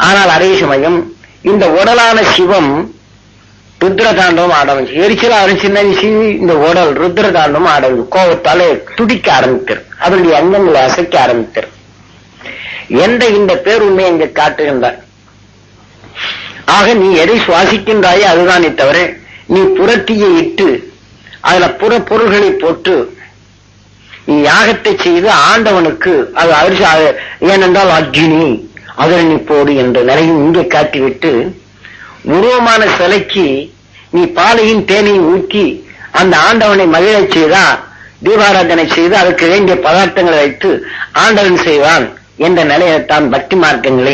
ஆனால் அதே சமயம் இந்த உடலான சிவம் ருத்ரதாண்டவம் ஆரம்பிச்சு, எரிச்சல் ஆரம்பிச்சுன்னா இந்த உடல் ருத்ரதாண்டவம் ஆரம்பிச்சு, கோபத்தாலே துடிக்க ஆரம்பித்தர், அதனுடைய அங்கங்களை அசைக்க ஆரம்பித்தர் என்ற இந்த பேருண்மை இங்கு காட்டுகின்றார். ஆக நீ எதை சுவாசிக்கின்றாயோ அதுதானே தவிர நீ புறத்தீயை இட்டு அதுல புற பொருள்களை போட்டு நீ யாகத்தை செய்து ஆண்டவனுக்கு அது அரிசி, ஏனென்றால் அக்னி அதில் நீ போடு என்ற நிலையும் இங்கே காட்டிவிட்டு, உருவமான சிலைக்கு நீ பாலையும் தேனையும் ஊற்றி அந்த ஆண்டவனை மகிழச் செய்தா, தீபாராதனை செய்து அதுக்கு வேண்டிய பதார்த்தங்களை வைத்து ஆண்டவன் செய்வான் என்ற நிலையத்தான் பக்தி மார்க்கங்களை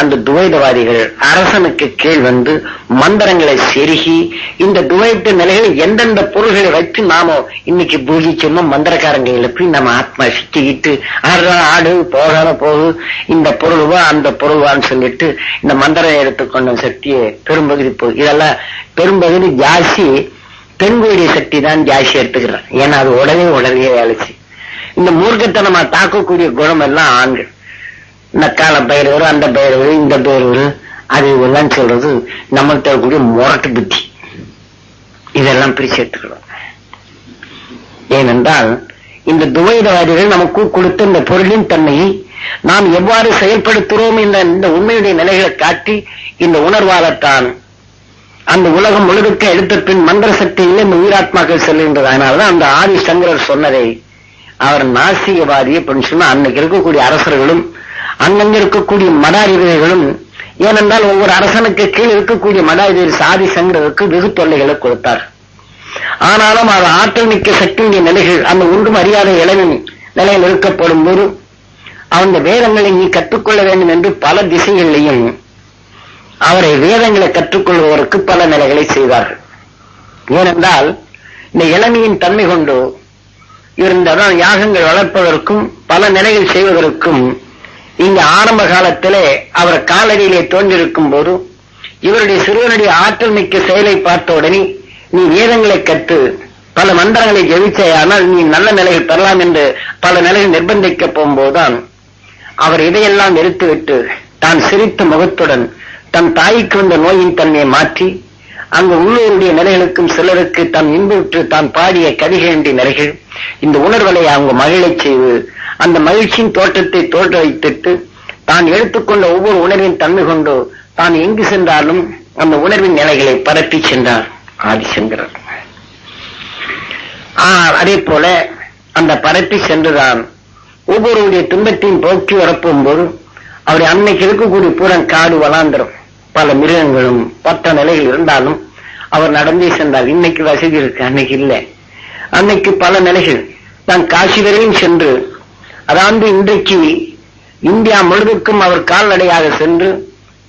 அந்த துவைதவாதிகள் அரசனுக்கு கீழ் வந்து மந்திரங்களை செருகி இந்த துவைத்த நிலைகளை எந்தெந்த பொருள்களை வைத்து நாம இன்னைக்கு பூஜிச்சோமோ மந்திரக்காரங்களை போய் நம்ம ஆத்மா சிக்கிக்கிட்டு ஆடு போகாத போகு, இந்த பொருள்வா அந்த பொருள்வான்னு சொல்லிட்டு இந்த மந்திரம் எடுத்துக்கொண்ட சக்தியை பெரும்பகுதி இதெல்லாம் பெரும்பகுதி ஜாஸ்தி பெண்களுடைய சக்தி தான் ஜாஸ்தி எடுத்துக்கிறான். ஏன்னா அது உடனே வேலைச்சு. இந்த மூர்க்கத்தனமா தாக்கக்கூடிய குணம் எல்லாம் ஆண்கள். இந்த கால பயிர் வரும், அந்த பயிர் வரும், இந்த பயிர் வரும், அது எல்லாம் சொல்றது நம்மளுக்கு தரக்கூடிய முரட்டு புத்தி. இதெல்லாம் பிரிச்சு எடுத்துக்கிறோம். ஏனென்றால் இந்த துவைதவாதிகள் நமக்கு கொடுத்த இந்த பொருளின் தன்மையை நாம் எவ்வாறு செயல்படுத்துகிறோம் இந்த உண்மையுடைய நிலைகளை காட்டி இந்த உணர்வாலத்தான் அந்த உலகம் முழுக்க எடுத்த பின் மந்திர சக்தியிலே இந்த உயிராத்மாக்கள் செல்கின்றது. அதனாலதான் அந்த ஆதி சங்கரர் சொன்னதை அவர் நாசிகவாதி அப்படின்னு சொன்னா, அன்னைக்கு இருக்கக்கூடிய அரசர்களும் அங்கங்க இருக்கக்கூடிய மடாதிபதிகளும், ஏனென்றால் ஒவ்வொரு அரசனுக்கு கீழ் இருக்கக்கூடிய மடாதிபதி ஆதி சங்கரருக்கு வெகு தொல்லைகளை கொடுத்தார். ஆனாலும் அவர் ஆற்றல் மிக்க சக்தியுடைய நிலைகள் அந்த ஒன்றும் அறியாத இளைஞன் நிலையில் இருக்கப்படும் போது அந்த வேதங்களை நீ கற்றுக்கொள்ள வேண்டும் என்று பல திசைகளிலையும் அவரை வேதங்களை கற்றுக்கொள்வதற்கு பல நிலைகளை செய்தார்கள். ஏனென்றால் இந்த இளமையின் தன்மை கொண்டு இருந்ததான் யாகங்கள் வளர்ப்பதற்கும் பல நிலைகள் செய்வதற்கும் இங்க ஆரம்ப காலத்திலே அவர் காலடியிலே தோன்றிருக்கும் போது இவருடைய சிறுவனுடைய ஆற்றல் மிக்க செயலை பார்த்த உடனே நீ வேதங்களை கற்று பல மந்திரங்களை ஜெயிச்சேயானால் நீ நல்ல நிலைகள் பெறலாம் என்று பல நிலைகள் நிர்பந்திக்க போகும்போதுதான் அவர் இதையெல்லாம் நிறுத்திவிட்டு தான் சிரித்த முகத்துடன் தன் தாய்க்கு வந்த நோயின் தன்மையை மாற்றி அங்கு உள்ளூருடைய நிலைகளுக்கும் சிலருக்கு தான் இன்புற்று தான் பாடிய கவிகளுடைய நிலைகள் இந்த உணர்வுகளை அவங்க மகிழச் செய்து அந்த மகிழ்ச்சியின் தோற்றத்தை தோற்ற வைத்துட்டு தான் எடுத்துக்கொண்ட ஒவ்வொரு உணர்வின் தன்மை கொண்டு தான் எங்கு சென்றாலும் அந்த உணர்வின் நிலைகளை பரப்பி சென்றார் ஆதிசங்கரர். அதே போல அந்த பரப்பி சென்றுதான் ஒவ்வொருடைய துன்பத்தையும் போக்கி வரப்போம் போது அவருடைய அன்னைக்கு இருக்கக்கூடிய பூரன் காடு வளாந்திரம் பல மிருகங்களும் பட்ட நிலைகள் இருந்தாலும் அவர் நடந்தே சென்றார். இன்னைக்கு வசதி இருக்கு, அன்னைக்கு இல்லை. அன்னைக்கு பல நிலைகள் தான் காசி வரையும் சென்று, அதாவது இன்றைக்கு இந்தியா முழுவதுக்கும் அவர் கால்நடையாக சென்று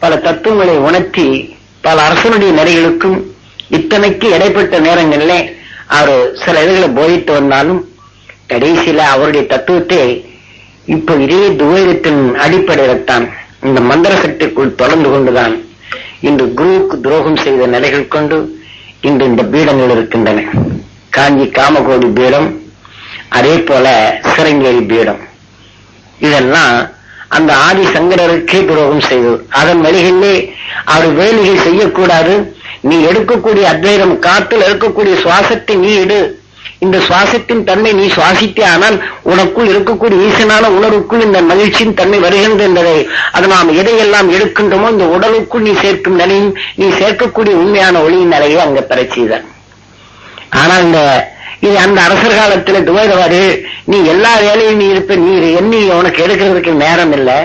பல தத்துவங்களை உணர்த்தி பல அரசனுடைய நிலைகளுக்கும் இத்தனைக்கு இடைப்பட்ட நேரங்களிலே அவர் சில இதுகளை போதித்து வந்தாலும் கடைசியில அவருடைய தத்துவத்தை இப்ப இதே துவைதத்தின் அடிப்படையில்தான் இந்த மந்திர சக்திக்குள் தொடர்ந்து கொண்டுதான் இன்று குருவுக்கு துரோகம் செய்த நிலைகள் கொண்டு இன்று இந்த பீடங்கள் இருக்கின்றன. காஞ்சி காமகோடி பீடம், அதே போல சிரங்கேரி பீடம், இதெல்லாம் அந்த ஆதி சங்கரருக்கே துரோகம் செய்தது. அதன் வழிகளிலே அவர் வேலைகள் செய்யக்கூடாது. நீ எடுக்கக்கூடிய அத்வைதம் காற்றில் இருக்கக்கூடிய சுவாசத்தை நீ எடு, இந்த சுவாசத்தின் தன்மை நீ சுவாசித்தே ஆனால் உனக்குள் இருக்கக்கூடிய ஈசனான உணர்வுக்குள் இந்த மகிழ்ச்சியின் தன்மை வருகின்ற என்பதை அது நாம் எதையெல்லாம் எடுக்கின்றோமோ இந்த உடலுக்குள் நீ சேர்க்கும் நிலையும் நீ சேர்க்கக்கூடிய உண்மையான ஒளியின் நிலையை அங்க பெற செய்தார். ஆனால் இது அந்த அரசர் காலத்தில் துவைதவாறு நீ எல்லா வேலையும் நீ இருப்ப, நீ எண்ணி உனக்கு எடுக்கிறதுக்கு நேரம் இல்லை,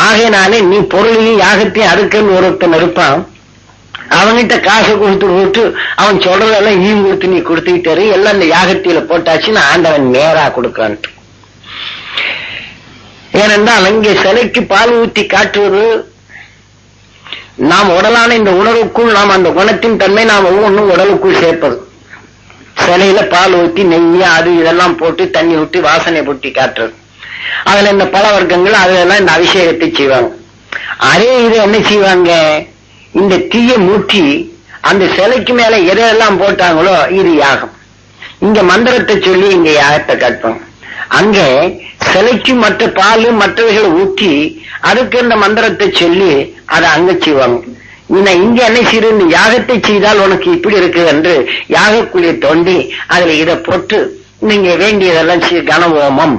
ஆகையினாலே நீ பொருளையும் யாகத்தையும் அறுக்கன்னு ஒருத்தன் இருப்பான், அவன்கிட்ட காசை கொடுத்து அவன் சொல்றதெல்லாம் ஈம் கொடுத்து நீ கொடுத்துக்கிட்டாரு, எல்லாம் இந்த யாகத்தில போட்டாச்சுன்னு ஆண்டவன் நேரா கொடுக்கான். ஏனென்றால் அங்கே சிலைக்கு பால் ஊற்றி காட்டுவது நாம் உடலான இந்த உணர்வுக்குள் நாம் அந்த குணத்தின் தன்மை நாம் ஒவ்வொன்றும் உடலுக்குள் சேர்ப்பது. சிலையில பால் ஊற்றி நெய்ய அது இதெல்லாம் போட்டு தண்ணி ஊற்றி வாசனை பூட்டி காட்டுறது. அதுல இந்த பல வர்க்கங்கள் அதெல்லாம் இந்த அபிஷேகத்தை செய்வாங்க. அதே இது என்ன செய்வாங்க, இந்த தீயை மூட்டி அந்த சிலைக்கு மேல எதையெல்லாம் போட்டாங்களோ இது யாகம். இங்க மந்திரத்தை சொல்லி இங்க யாகத்தை காட்டுவாங்க. அங்க சிலைக்கு மற்ற பால் மற்றவைகளை ஊற்றி அதுக்கு இந்த மந்திரத்தை சொல்லி அதை அங்க செய்வாங்க. இங்க என்ன செய்யுது, யாகத்தை செய்தால் உனக்கு இப்படி இருக்கு என்று யாகக்குழியை தோண்டி அதுல இதை போட்டு நீங்க வேண்டியதெல்லாம் கன ஓமம்,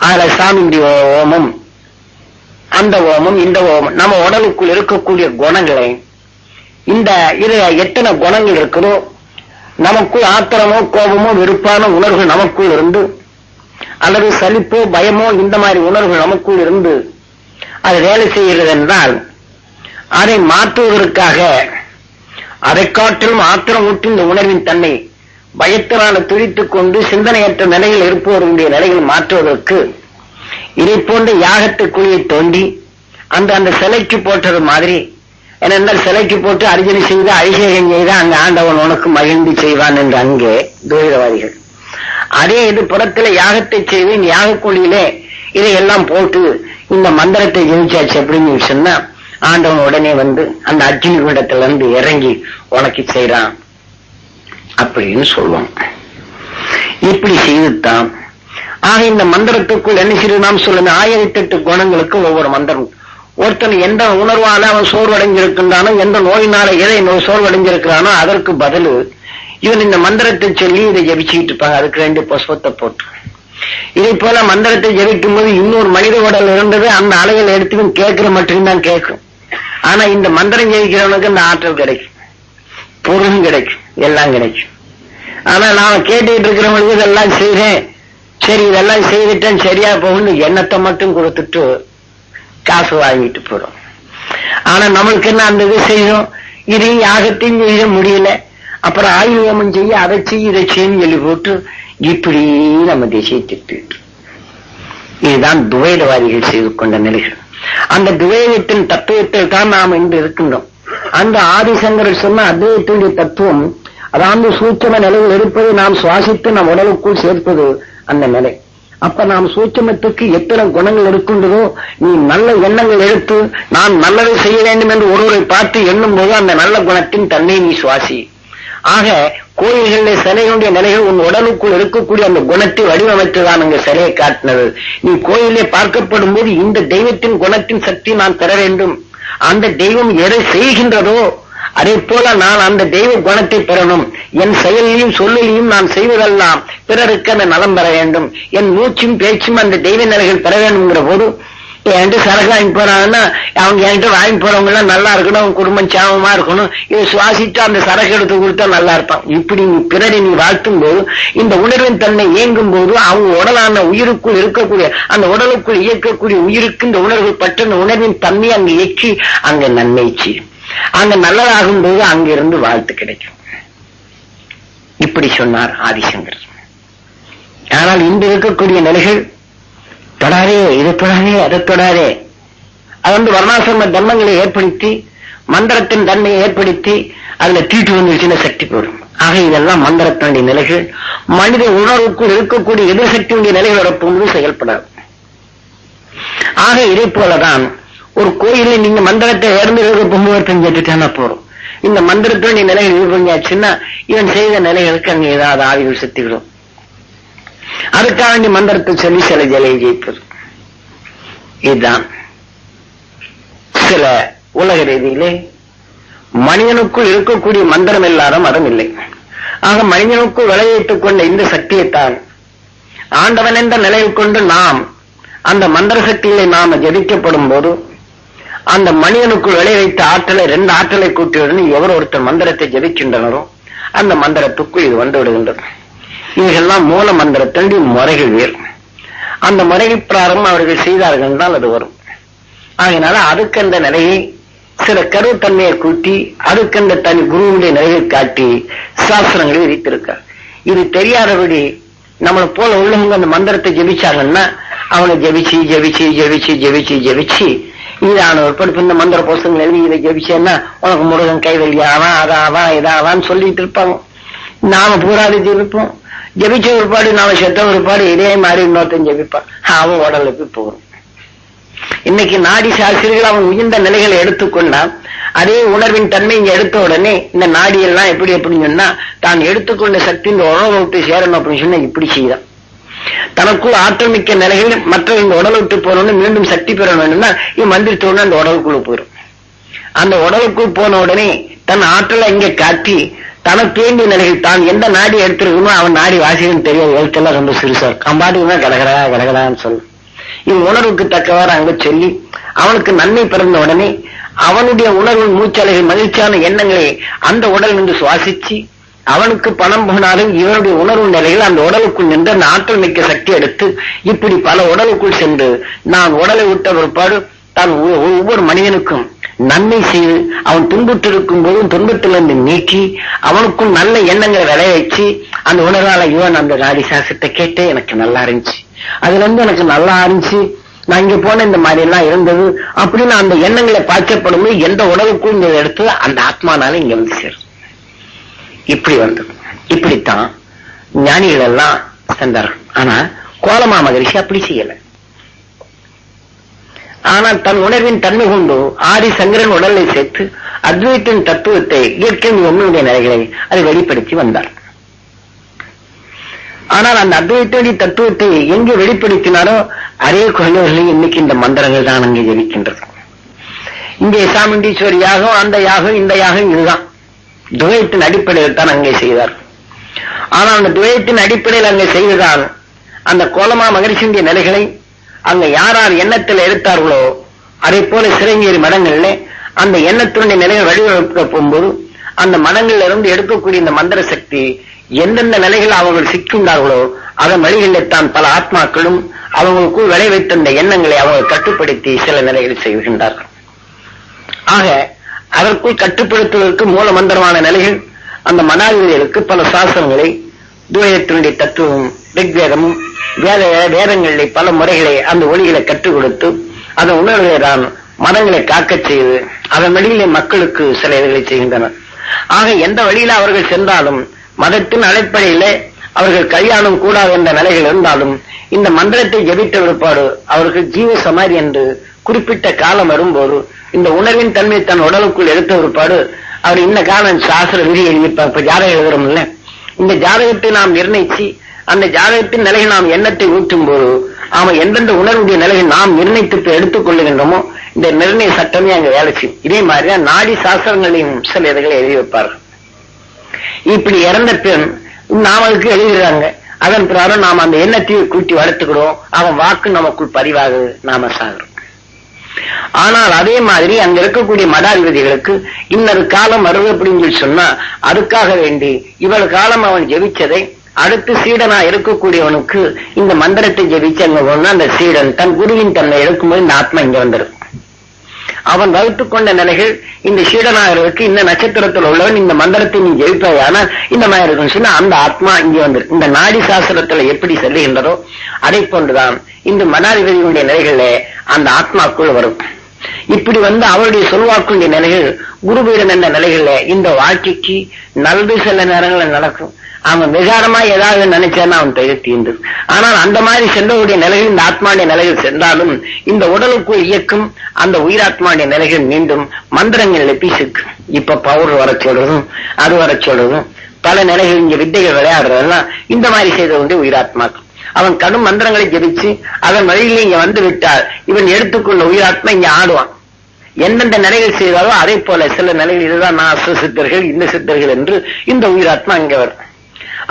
அதுல சாமிண்டி ஓமம், அந்த ஓமம் இந்த ஓமம், நம்ம உடலுக்குள் இருக்கக்கூடிய குணங்களை, இந்த எத்தனை குணங்கள் இருக்குதோ, நமக்குள் ஆத்திரமோ கோபமோ வெறுப்பான உணர்வு நமக்குள் இருந்து, அல்லது சலிப்போ பயமோ இந்த மாதிரி உணர்வு நமக்குள் இருந்து அது வேலை செய்கிறது என்றால், அதை மாற்றுவதற்காக அதை காட்டிலும் ஆத்திரம் ஊட்டி இந்த உணர்வின் தன்னை பயத்தினால துடித்துக் கொண்டு சிந்தனையற்ற நிலையில் இருப்பவர்களுடைய நிலையில் மாற்றுவதற்கு இதை போன்ற யாகத்துக்குழியை தோண்டி அந்த சிலைக்கு போட்டது மாதிரி, ஏனென்றால் சிலைக்கு போட்டு அர்ஜனை செய்து அபிஷேகம் செய்து அங்க ஆண்டவன் உனக்கு மகிழ்ந்து செய்வான் என்று அங்கே துவைதவாதிகள். அதே இது புறத்துல யாகத்தை செய்து இந்த யாகக்குழியிலே இதையெல்லாம் போட்டு இந்த மந்திரத்தை ஜெயிச்சாச்சு அப்படின்னு சொன்னா ஆண்டவன் உடனே வந்து அந்த அக்னி குண்டத்துல இருந்து இறங்கி உனக்கு செய்யறான் அப்படின்னு சொல்லுவோம். இப்படி செய்துத்தான் ஆக இந்த மந்திரத்துக்குள் என்ன செய்து நாம் சொல்லுங்க, 1008 குணங்களுக்கு ஒவ்வொரு மந்திரம். ஒருத்தன் எந்த உணர்வால அவன் சோர்வடைஞ்சிருக்கின்றானோ, எந்த நோயினால எதை சோர்வடைஞ்சிருக்கிறானோ அதற்கு பதில் இவன் இந்த மந்திரத்தை சொல்லி இதை ஜபிச்சுக்கிட்டு இருப்பாங்க. அதுக்கு 2 புஷ்பத்தை போட்டு இதை போல மந்திரத்தை ஜபிக்கும் போது இன்னொரு மனித உடல் இருந்தது, அந்த அலைகள் எடுத்து கேட்கிற மட்டும்தான் கேட்கும். ஆனா இந்த மந்திரம் ஜெயிக்கிறவனுக்கு அந்த ஆற்றல் கிடைக்கும், பொருளும் கிடைக்கும், எல்லாம் கிடைக்கும். ஆனா நாம கேட்டுக்கிட்டு இருக்கிறவங்களுக்கு இதெல்லாம் செய்றேன், சரி இதெல்லாம் செய்துட்டேன் சரியா போகும்னு எண்ணத்தை மட்டும் கொடுத்துட்டு காசு வாங்கிட்டு போறோம். ஆனா நம்மளுக்கு என்ன அந்த இது செய்யணும், இதையும் யாகத்தையும் செய்ய முடியல, அப்புறம் ஆயுதம் செய்ய அதை செய்ய இதை செய்யும் சொல்லி போட்டு இப்படி நம்ம தேசிய திட்டு. இதுதான் துவைதவாதிகள் செய்து கொண்ட நிலைகள். அந்த துவைதத்தின் தத்துவத்தில் தான் நாம் இன்று இருக்கின்றோம். அந்த ஆதிசங்கரர் சொன்ன அத்வைதத்துடைய தத்துவம், அதாவது சூட்சம நிலையில் இருப்பது நாம் சுவாசித்து நம் உடலுக்குள் சேர்ப்பது அந்த நிலை. அப்ப நாம் சூட்சமத்துக்கு எத்தனை குணங்கள் இருக்கின்றதோ, நீ நல்ல எண்ணங்கள் எடுத்து நான் நல்லதை செய்ய வேண்டும் என்று ஒருவரை பார்த்து எண்ணும் போது அந்த நல்ல குணத்தின் தன்னை நீ சுவாசி. ஆக கோயில்களில் சிலைகளுடைய நிலைகள் உன் உடலுக்குள் இருக்கக்கூடிய அந்த குணத்தை வடிவமைத்துதான் அங்க சிலையை காட்டினது. நீ கோயிலே பார்க்கப்படும் போது இந்த தெய்வத்தின் குணத்தின் சக்தி நான் பெற வேண்டும், அந்த தெய்வம் எதை செய்கின்றதோ அதே போல நான் அந்த தெய்வ குணத்தை பெறணும், என் செயலையும் சொல்லிலையும் நான் செய்வதெல்லாம் பிறருக்கு அந்த நலம் பெற வேண்டும், என் மூச்சும் பேச்சும் அந்த தெய்வ நிலைகள் பெற வேண்டும்ங்கிற போது என்கிட்ட சரக்கு வாங்கி போறாங்கன்னா அவங்க என்கிட்ட வாங்கி போறவங்க எல்லாம் நல்லா இருக்கணும், அவங்க குடும்பம் சாமமா இருக்கணும், இதை சுவாசிட்டு அந்த சரக்கு எடுத்து கொடுத்தா நல்லா இருப்பான். இப்படி நீ பிறரை நீ வாழ்த்தும் போது இந்த உணர்வின் தன்னை இயங்கும் போது அவங்க உடலான உயிருக்குள் இருக்கக்கூடிய அந்த உடலுக்குள் இயக்கக்கூடிய உயிருக்கு இந்த உணர்வு பற்ற உணர்வின் தன்மை அங்கு இயக்கி அங்க நன்மை செய்யும். அங்க நல்லதாகும் போது அங்கிருந்து வாழ்த்து கிடைக்கும். இப்படி சொன்னார் ஆதிசங்கர். ஆனால் இன்று இருக்கக்கூடிய நிலைகள் தொடாதே, இதை தொடாதே, அதை தொடாதே, அது வர்ணாசிரம தர்மங்களை ஏற்படுத்தி மந்திரத்தின் தன்மையை ஏற்படுத்தி அதுல தீட்டு வந்துருச்சுன்னா சக்தி போடும். ஆக இதெல்லாம் மந்திரத்தினுடைய நிலைகள். மனித உணர்வுக்குள் இருக்கக்கூடிய எதிர்சக்தியுடைய நிலைகளோட போகும்போது செயல்படாது. ஆக இதை போலதான் ஒரு கோயிலில் நீங்க மந்திரத்தை ஏர்ந்து போகும்போது கேட்டுட்டானா போறோம். இந்த மந்திரத்தினுடைய நிலைகள் இது பண்ணியாச்சுன்னா இவன் செய்த நிலைகளுக்கு அங்க ஏதாவது ஆவிகள் சக்திகளும் அதுக்காக வேண்டிய மந்திரத்தை சொல்லி சில ஜலையை ஜெயிப்பது. இதுதான் சில உலக ரீதியிலே மனிதனுக்குள் இருக்கக்கூடிய மந்திரம் இல்லாத மதம் இல்லை. ஆக மனிதனுக்குள் விளைவித்துக் கொண்ட இந்த சக்தியைத்தான் ஆண்டவன் என்ற நிலையில் கொண்டு நாம் அந்த மந்திர சக்திகளை நாம ஜெபிக்கப்படும் போது அந்த மனிதனுக்குள் விளைவித்த ஆற்றலை 2 ஆற்றலை கூட்டியுடன் எவர் ஒருத்தர் மந்திரத்தை ஜெபிக்கின்றனரோ அந்த மந்திரத்துக்குள் இது வந்து விடுகின்றது. இவைகள்லாம் மூல மந்திரத்தினுடைய முறைகள் வேறு. அந்த முறைகள் பிராரம் அவர்கள் செய்தார்கள் என்றால் அது வரும். ஆகினால அதுக்கென்ற நிலையை சில கருத்தன்மையை கூட்டி அதுக்கென்ற தனி குருவுடைய நிலையை காட்டி சாஸ்திரங்களை விதித்திருக்கார். இது தெரியாதபடி நம்மளை போல உள்ளவங்க அந்த மந்திரத்தை ஜெபிச்சாங்கன்னா அவனை ஜெபிச்சு ஜெபிச்சு ஜெபிச்சு ஜெபிச்சு ஜெபிச்சு இதான ஒரு படிப்பு இந்த மந்திர புஸ்தகங்கள் எழுதி இதை ஜெபிச்சேன்னா உனக்கு முருகன் கைவெளியாவான் அதாவான் இதாவான்னு சொல்லிட்டு இருப்பாங்க. நாம பூராது ஜெபிப்போம். ஜெபிச்ச ஒருபாடு நாம செத்த ஒருபாடு இதே மாதிரி இன்னொருத்தன் ஜெபிப்பான், அவன் உடலுக்கு போகும். இன்னைக்கு நாடி சாஸ்திரிகள் அவன் உயர்ந்த நிலைகளை எடுத்துக்கொண்டான். அதே உணர்வின் தன்மை இங்க எடுத்த உடனே இந்த நாடியெல்லாம் எப்படி அப்படின்னு சொன்னா தான் எடுத்துக்கொண்ட சக்தி இந்த உணர்வு விட்டு சேரணும் அப்படின்னு சொன்னா இப்படி செய்தான். தனக்குள் ஆற்றல் மிக்க நிலைகள் மற்ற இந்த உடலை விட்டு போனோன்னு மீண்டும் சக்தி பெற வேண்டும்னா இவன் மந்திரிச்சோன்னு அந்த உடலுக்குள்ள போயிடும். அந்த உடலுக்குள் போன உடனே தன் ஆற்றலை இங்க காட்டி தனக்கு வேண்டிய நிலைகள் தான் எந்த நாடி எடுத்திருக்கணும் அவன் நாடி வாசிக்கணும் தெரியாது. எழுத்தெல்லாம் ரொம்ப சிறுசார் கம்பாட்டுக்குன்னா கடகடா கடகடான்னு சொல்லும். இவன் உணர்வுக்கு தக்கவாறு அங்க சொல்லி அவனுக்கு நன்மை பிறந்த உடனே அவனுடைய உணர்வு மூச்சலைகள் மகிழ்ச்சியான எண்ணங்களை அந்த உடல் நின்று சுவாசிச்சு அவனுக்கு பணம் போனாலும் இவனுடைய உணர்வு நிலைகள் அந்த உடலுக்குள் நின்று அந்த ஆற்றல் மிக்க சக்தி எடுத்து இப்படி பல உடலுக்குள் சென்று நான் உடலை விட்ட பிற்பாடு தான் ஒவ்வொரு மனிதனுக்கும் நன்மை செய்து அவன் துன்புற்று இருக்கும் போதும் துன்பத்திலிருந்து நீக்கி அவனுக்கும் நல்ல எண்ணங்களை விளைய வச்சு அந்த உணர்வால இவன் அந்த நாடி சாசத்தை கேட்டே எனக்கு நல்லா இருந்துச்சு, அதுல இருந்து எனக்கு நல்லா இருந்துச்சு, நான் இங்க போன இந்த மாதிரி எல்லாம் இருந்தது அப்படின்னு அந்த எண்ணங்களை பாய்ச்சப்படும் எந்த உடலுக்குள் இங்க எடுத்து அந்த ஆத்மானால இங்க வந்து சேரும். இப்படி வந்தது. இப்படித்தான் ஞானிகள் எல்லாம் சென்றார்கள். ஆனா கோலமா மகரிஷி அப்படி செய்யல. ஆனால் தன் உணர்வின் தன்மை கொண்டு ஆதி சங்கரன் உடலை சேர்த்து அத்வைத்தின் தத்துவத்தை இயற்கை ஒன்னுடைய நிலைகளை அதை வெளிப்படுத்தி வந்தார். ஆனால் அந்த அத்வைத்தினுடைய தத்துவத்தை எங்கே வெளிப்படுத்தினாரோ அதே குழந்தைகளை இன்னைக்கு இந்த மந்திரங்கள் தான் அங்கே ஜெபிக்கின்றது. இங்கே சாமுண்டீஸ்வரி யாகம், அந்த யாகம், இந்த யாகம், இதுதான் துவைத்தின் அடிப்படையில் தான் அங்கே செய்தார். ஆனால் அந்த துவைத்தின் அடிப்படையில் அங்கே செய்ததால் அந்த கோலமா மகரிஷியுடைய நிலைகளை அங்க யார் யார் எண்ணத்தில் எடுத்தார்களோ அதை போல சிறங்கேறி மடங்கள்ல அந்த எண்ணத்தினுடைய நிலையை வடிவமைக்க போகும்போது அந்த மடங்கள்ல இருந்து எடுக்கக்கூடிய இந்த மந்திர சக்தி எந்தெந்த நிலைகள் அவர்கள் சிக்கின்றார்களோ அதன் வழிகளில் தான் பல ஆத்மாக்களும் அவங்களுக்குள் விளை வைத்த இந்த எண்ணங்களை அவர்கள் கட்டுப்படுத்தி சில நிலைகளை செய்கின்றார்கள். ஆக அதற்குள் கட்டுப்படுத்துவதற்கு மூல மந்திரமான நிலைகள் அந்த மனாதிகளுக்கு பல சாஸ்திரங்களை துவைதத்தினுடைய தத்துவம் ரிக்வேதமும் வேதங்களிலே பல முறைகளை அந்த ஒளிகளை கற்றுக் கொடுத்து அதன் உணர்வுகளை தான் மதங்களை காக்கச் செய்து அதன் வழியிலே மக்களுக்கு சில இதுகளை செய்கின்றனர். ஆக எந்த வழியில அவர்கள் சென்றாலும் மதத்தின் அடிப்படையிலே அவர்கள் கல்யாணம் கூடாது என்ற நிலைகள் இருந்தாலும் இந்த மந்திரத்தை ஜபித்த விற்பாடு அவர்கள் ஜீவ சமாதி என்று குறிப்பிட்ட காலம் வரும்போது இந்த உணர்வின் தன்மை தன் உடலுக்குள் எடுத்த விற்பாடு அவர் இந்த காலம் சாஸ்திர விதி எழுதிப்பார். இப்ப ஜாதகம் எழுதுறோம் இல்ல, இந்த ஜாதகத்தை நாம் நிர்ணயிச்சு அந்த ஜாதகத்தின் நிலையை நாம் எண்ணத்தை ஊற்றும் போது அவன் எந்தெந்த உணர்வுடைய நிலையை நாம் நிர்ணயித்து எடுத்துக் கொள்ளுகின்றோமோ இந்த நிர்ணய சட்டமே அங்க வேலை செய்யும். இதே மாதிரிதான் நாடி சாஸ்திரங்களையும் சில இதுகளை எழுதி வைப்பார்கள். இப்படி இறந்த பெண் நாம் அதுக்கு எழுதுகிறாங்க. அதன் பிறகு நாம் அந்த எண்ணத்தையும் கூட்டி வளர்த்துக்கிறோம். அவன் வாக்கு நமக்குள் பதிவாக நாம சாகிறோம். ஆனால் அதே மாதிரி அங்க இருக்கக்கூடிய மடாதிபதிகளுக்கு இன்னொரு காலம் வருது அப்படின்னு சொல்லி சொன்னா அதுக்காக வேண்டி இவ்வளவு காலம் அவன் ஜெபிச்சதை அடுத்து சீடனா இருக்கக்கூடியவனுக்கு இந்த மந்திரத்தை ஜெபிச்சங்க அந்த சீடன் தன் குருவின் தன்னை எடுக்கும்போது இந்த ஆத்மா இங்க வந்துடும். அவன் வகுத்துக் கொண்ட நிலைகள் இந்த சீடனாகிறதுக்கு இந்த நட்சத்திரத்தில் உள்ளவன் இந்த மந்திரத்தை நீ ஜெயிப்பாயானா இந்த மாதிரி இருக்குன்னு சொன்னா அந்த ஆத்மா இங்கே வந்துடும். இந்த நாடி சாஸ்திரத்துல எப்படி செல்லுகின்றதோ அதை போன்றுதான் இந்த மனாதிபதியுடைய நிலைகள அந்த ஆத்மாக்குள் வரும். இப்படி அவருடைய சொல்வாக்குடைய நிலைகள் குருபீடம் என்ற நிலைகள்ல இந்த வாழ்க்கைக்கு நல்லது சில நேரங்களில் நடக்கும். அவன் விகாரமா ஏதாவது நினைச்சான்னா அவன் பெயர் தீர்ந்து. ஆனால் அந்த மாதிரி சென்றவருடைய நிலைகள் இந்த ஆத்மாவுடைய நிலைகள் சென்றாலும் இந்த உடலுக்குள் இயக்கும் அந்த உயிராத்மாவுடைய நிலைகள் மீண்டும் மந்திரங்கள் எப்பிசுக்கு இப்ப பவுடர் வர சொல்றதும் அது வர சொல்றதும் பல நிலைகள் இங்க வித்தைகள் விளையாடுறதெல்லாம் இந்த மாதிரி செய்த உயிராத்மாக்கள். அவன் கடும் மந்திரங்களை ஜெபிச்சு அதன் வழியில இங்க வந்து விட்டால் இவன் எடுத்துக்கொண்ட உயிராத்மா இங்க ஆடுவான். எந்தெந்த நிலைகள் செய்தாலோ அதே போல சில நிலைகள் இதுதான் நான் அசு சித்தர்கள் இந்த சித்தர்கள் என்று இந்த உயிராத்மா இங்க வரும்.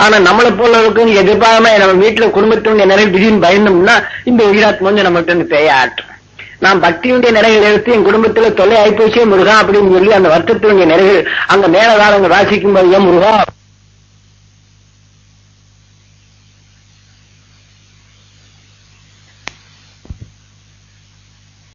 ஆனா நம்மளை போல இருக்கும் எதிர்பாராம நம்ம வீட்டுல குடும்பத்தினுடைய நிலையில் திடீர்னு பயந்தோம்னா இந்த உயிராத்மா நம்மகிட்ட பேய ஆட்டும். நான் பக்தியுடைய நிலைகள் எடுத்து என் குடும்பத்துல தொல்லை ஆயிப்போச்சே முருகா அப்படின்னு சொல்லி அந்த வருத்தத்தினுடைய நிலைகள் அங்க மேலதாரங்க வாசிக்கும் போது ஏன் முருகா